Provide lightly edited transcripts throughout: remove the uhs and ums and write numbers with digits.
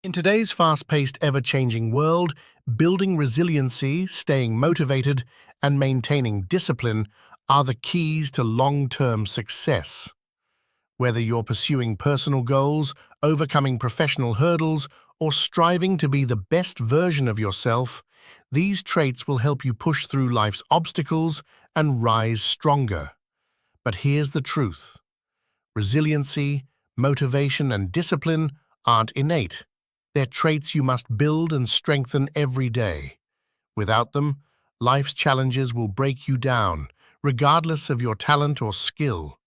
In today's fast-paced, ever-changing world, building resiliency, staying motivated, and maintaining discipline are the keys to long-term success. Whether you're pursuing personal goals, overcoming professional hurdles, or striving to be the best version of yourself, these traits will help you push through life's obstacles and rise stronger. But here's the truth. Resiliency, motivation, and discipline aren't innate. They're traits you must build and strengthen every day. Without them, life's challenges will break you down, regardless of your talent or skill.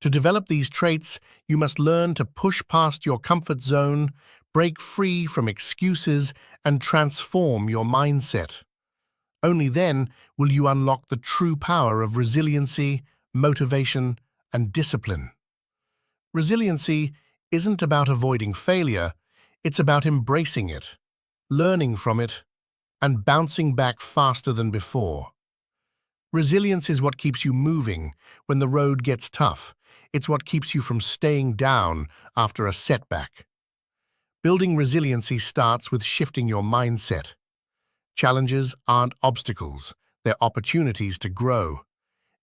To develop these traits, you must learn to push past your comfort zone, break free from excuses, and transform your mindset. Only then will you unlock the true power of resiliency, motivation, and discipline. Resiliency isn't about avoiding failure, it's about embracing it, learning from it, and bouncing back faster than before. Resilience is what keeps you moving when the road gets tough. It's what keeps you from staying down after a setback. Building resiliency starts with shifting your mindset. Challenges aren't obstacles, they're opportunities to grow.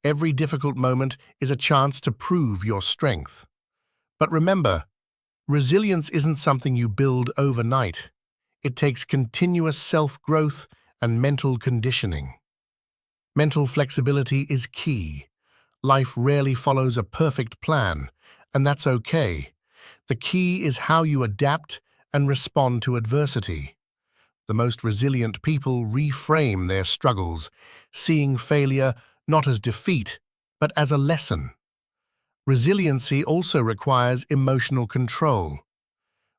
Every difficult moment is a chance to prove your strength. But remember, resilience isn't something you build overnight. It takes continuous self-growth and mental conditioning. Mental flexibility is key. Life rarely follows a perfect plan, and that's okay. The key is how you adapt and respond to adversity. The most resilient people reframe their struggles, seeing failure not as defeat, but as a lesson. Resiliency also requires emotional control.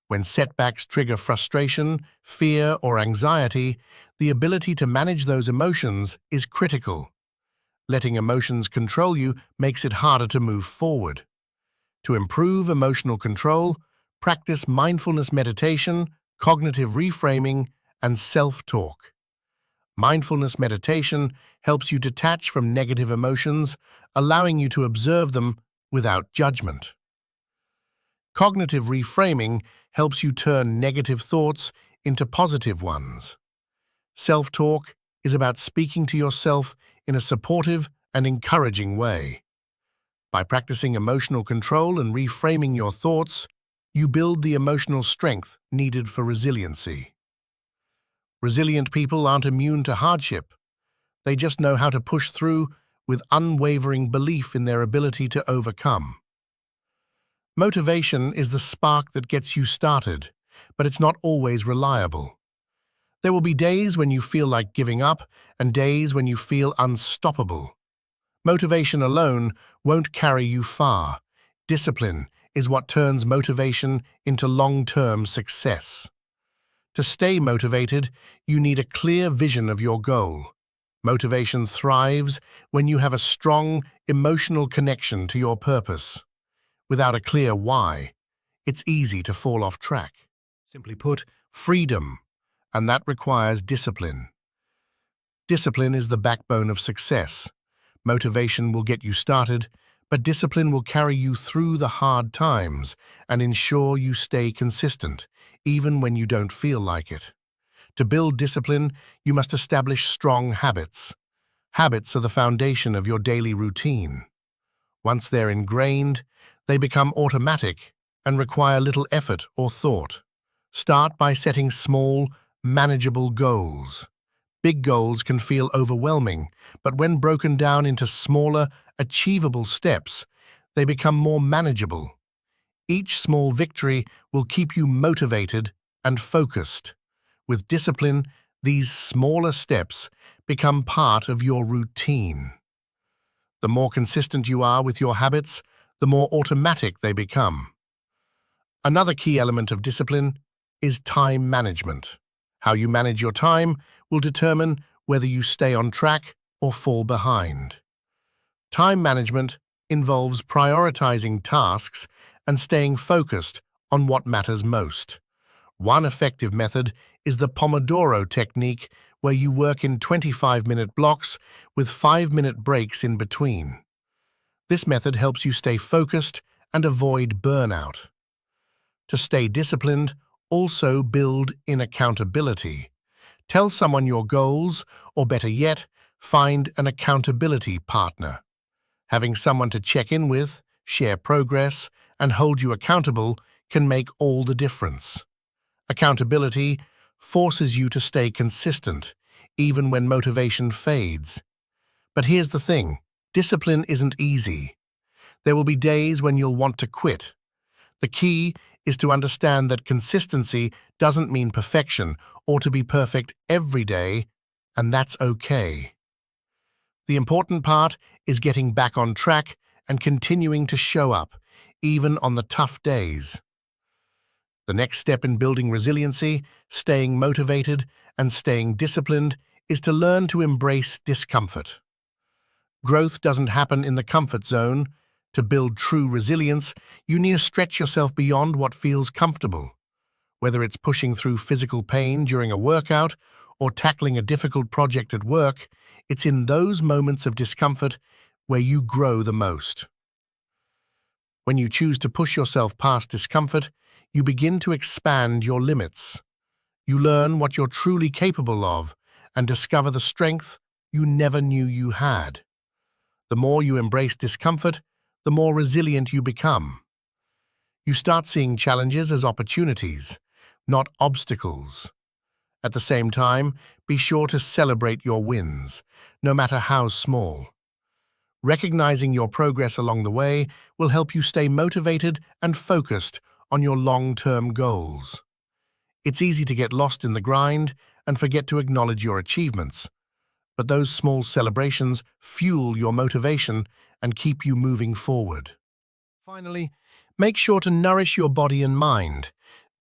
When setbacks trigger frustration, fear, or anxiety, the ability to manage those emotions is critical. Letting emotions control you makes it harder to move forward. To improve emotional control, practice mindfulness meditation, cognitive reframing, and self-talk. Mindfulness meditation helps you detach from negative emotions, allowing you to observe them without judgment. Cognitive reframing helps you turn negative thoughts into positive ones. Self-talk is about speaking to yourself in a supportive and encouraging way. By practicing emotional control and reframing your thoughts, you build the emotional strength needed for resiliency. Resilient people aren't immune to hardship. They just know how to push through with unwavering belief in their ability to overcome. Motivation is the spark that gets you started, but it's not always reliable. There will be days when you feel like giving up and days when you feel unstoppable. Motivation alone won't carry you far. Discipline is what turns motivation into long-term success. To stay motivated, you need a clear vision of your goal. Motivation thrives when you have a strong emotional connection to your purpose. Without a clear why, it's easy to fall off track. Simply put, freedom, and that requires discipline. Discipline is the backbone of success. Motivation will get you started, but discipline will carry you through the hard times and ensure you stay consistent, even when you don't feel like it. To build discipline, you must establish strong habits. Habits are the foundation of your daily routine. Once they're ingrained, they become automatic and require little effort or thought. Start by setting small, manageable goals. Big goals can feel overwhelming, but when broken down into smaller, achievable steps, they become more manageable. Each small victory will keep you motivated and focused. With discipline, these smaller steps become part of your routine. The more consistent you are with your habits, the more automatic they become. Another key element of discipline is time management. How you manage your time will determine whether you stay on track or fall behind. Time management involves prioritizing tasks and staying focused on what matters most. One effective method is the Pomodoro technique, where you work in 25-minute blocks with 5-minute breaks in between. This method helps you stay focused and avoid burnout. To stay disciplined, Also build in accountability. Tell someone your goals, or better yet, find an accountability partner. Having someone to check in with, share progress, and hold you accountable can make all the difference. Accountability forces you to stay consistent, even when motivation fades. But here's the thing, discipline isn't easy. There will be days when you'll want to quit. The key is to understand that consistency doesn't mean perfection or to be perfect every day, and that's okay. The important part is getting back on track and continuing to show up, even on the tough days. The next step in building resiliency, staying motivated, and staying disciplined is to learn to embrace discomfort. Growth doesn't happen in the comfort zone. To build true resilience, you need to stretch yourself beyond what feels comfortable. Whether it's pushing through physical pain during a workout or tackling a difficult project at work, it's in those moments of discomfort where you grow the most. When you choose to push yourself past discomfort, you begin to expand your limits. You learn what you're truly capable of and discover the strength you never knew you had. The more you embrace discomfort, the more resilient you become. You start seeing challenges as opportunities, not obstacles. At the same time, be sure to celebrate your wins, no matter how small. Recognizing your progress along the way will help you stay motivated and focused on your long-term goals. It's easy to get lost in the grind and forget to acknowledge your achievements, but those small celebrations fuel your motivation and keep you moving forward. Finally, make sure to nourish your body and mind.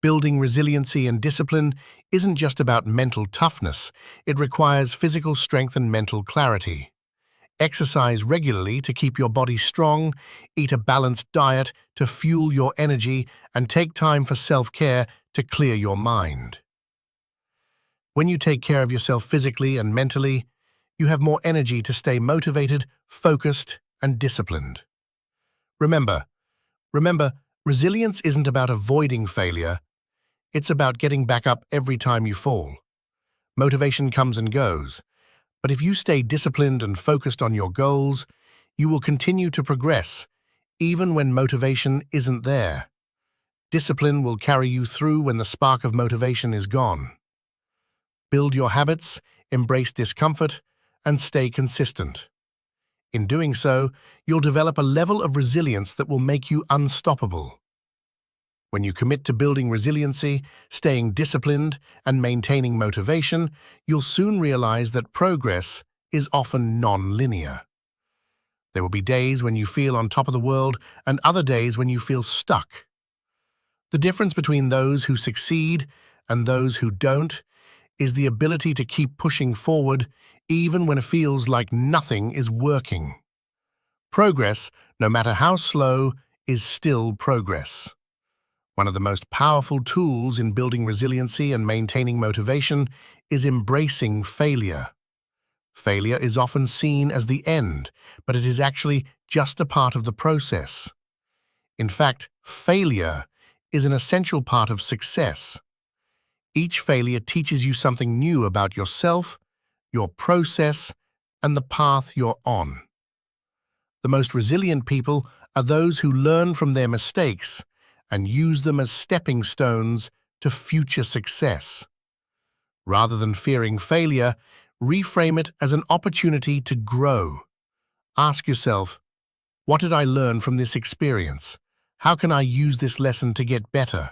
Building resiliency and discipline isn't just about mental toughness, it requires physical strength and mental clarity. Exercise regularly to keep your body strong, eat a balanced diet to fuel your energy, and take time for self-care to clear your mind. When you take care of yourself physically and mentally, you have more energy to stay motivated, focused, and disciplined. Remember, resilience isn't about avoiding failure, it's about getting back up every time you fall. Motivation comes and goes, but if you stay disciplined and focused on your goals, you will continue to progress, even when motivation isn't there. Discipline will carry you through when the spark of motivation is gone. Build your habits, embrace discomfort, and stay consistent. In doing so, you'll develop a level of resilience that will make you unstoppable. When you commit to building resiliency, staying disciplined, and maintaining motivation, you'll soon realize that progress is often non-linear. There will be days when you feel on top of the world and other days when you feel stuck. The difference between those who succeed and those who don't is the ability to keep pushing forward even when it feels like nothing is working. Progress, no matter how slow, is still progress. One of the most powerful tools in building resiliency and maintaining motivation is embracing failure. Failure is often seen as the end, but it is actually just a part of the process. In fact, failure is an essential part of success. Each failure teaches you something new about yourself, your process, and the path you're on. The most resilient people are those who learn from their mistakes and use them as stepping stones to future success. Rather than fearing failure, reframe it as an opportunity to grow. Ask yourself, what did I learn from this experience? How can I use this lesson to get better?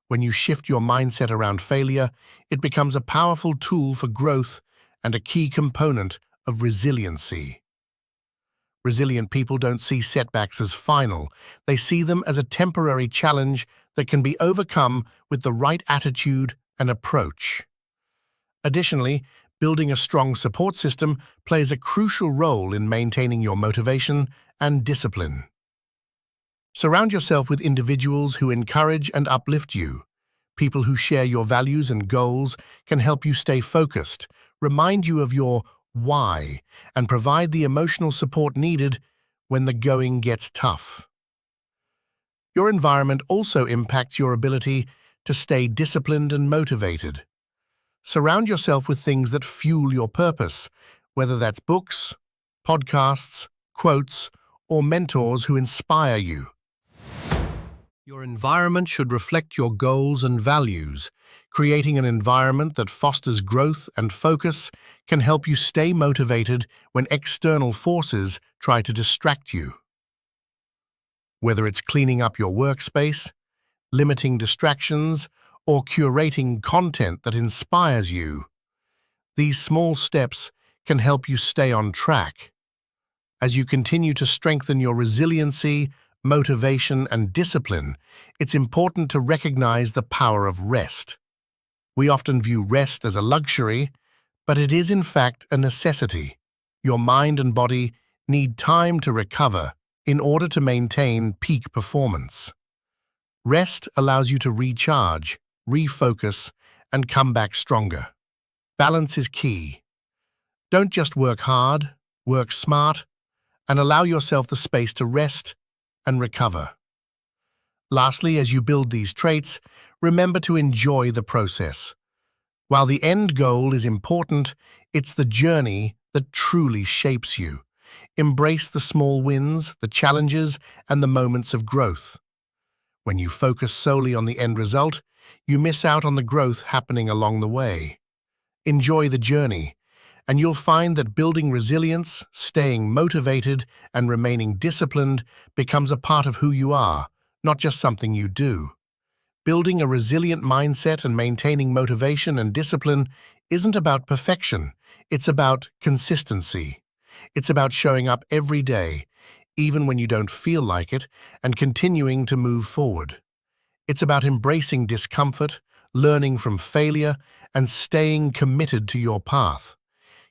When you shift your mindset around failure, it becomes a powerful tool for growth and a key component of resiliency. Resilient people don't see setbacks as final. They see them as a temporary challenge that can be overcome with the right attitude and approach. Additionally, building a strong support system plays a crucial role in maintaining your motivation and discipline. Surround yourself with individuals who encourage and uplift you. People who share your values and goals can help you stay focused, remind you of your why, and provide the emotional support needed when the going gets tough. Your environment also impacts your ability to stay disciplined and motivated. Surround yourself with things that fuel your purpose, whether that's books, podcasts, quotes, or mentors who inspire you. Your environment should reflect your goals and values. Creating an environment that fosters growth and focus can help you stay motivated when external forces try to distract you. Whether it's cleaning up your workspace, limiting distractions, or curating content that inspires you, these small steps can help you stay on track. As you continue to strengthen your resiliency, motivation, and discipline, it's important to recognize the power of rest. We often view rest as a luxury, but it is in fact a necessity. Your mind and body need time to recover in order to maintain peak performance. Rest allows you to recharge, refocus, and come back stronger. Balance is key. Don't just work hard, work smart, and allow yourself the space to rest and recover. Lastly, as you build these traits, remember to enjoy the process. While the end goal is important, it's the journey that truly shapes you. Embrace the small wins, the challenges, and the moments of growth. When you focus solely on the end result, you miss out on the growth happening along the way. Enjoy the journey, and you'll find that building resilience, staying motivated, and remaining disciplined becomes a part of who you are, not just something you do. Building a resilient mindset and maintaining motivation and discipline isn't about perfection, it's about consistency. It's about showing up every day, even when you don't feel like it, and continuing to move forward. It's about embracing discomfort, learning from failure, and staying committed to your path.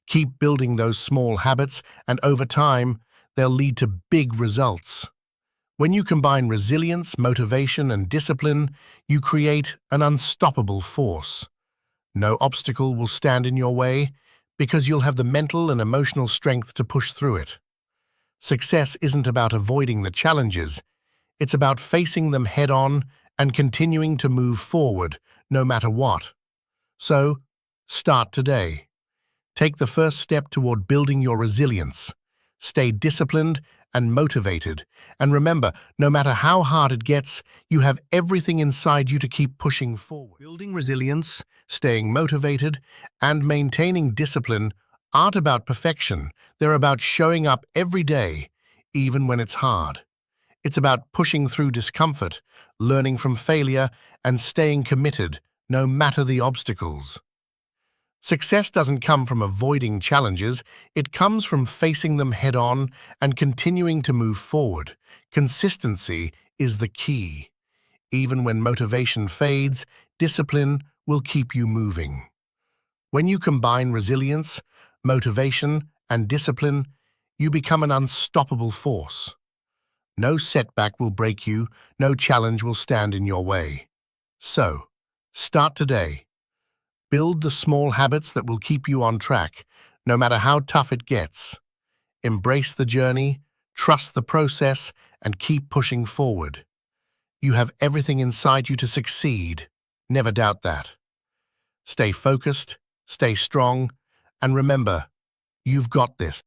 Keep building those small habits, and over time, they'll lead to big results. When you combine resilience, motivation, and discipline, you create an unstoppable force. No obstacle will stand in your way because you'll have the mental and emotional strength to push through it. Success isn't about avoiding the challenges, it's about facing them head-on and continuing to move forward, no matter what. So, start today. Take the first step toward building your resilience. Stay disciplined and motivated. And remember, no matter how hard it gets, you have everything inside you to keep pushing forward. Building resilience, staying motivated, and maintaining discipline aren't about perfection. They're about showing up every day, even when it's hard. It's about pushing through discomfort, learning from failure, and staying committed, no matter the obstacles. Success doesn't come from avoiding challenges, it comes from facing them head-on and continuing to move forward. Consistency is the key. Even when motivation fades, discipline will keep you moving. When you combine resilience, motivation, and discipline, you become an unstoppable force. No setback will break you, no challenge will stand in your way. So, start today. Build the small habits that will keep you on track, no matter how tough it gets. Embrace the journey, trust the process, and keep pushing forward. You have everything inside you to succeed. Never doubt that. Stay focused, stay strong, and remember, you've got this.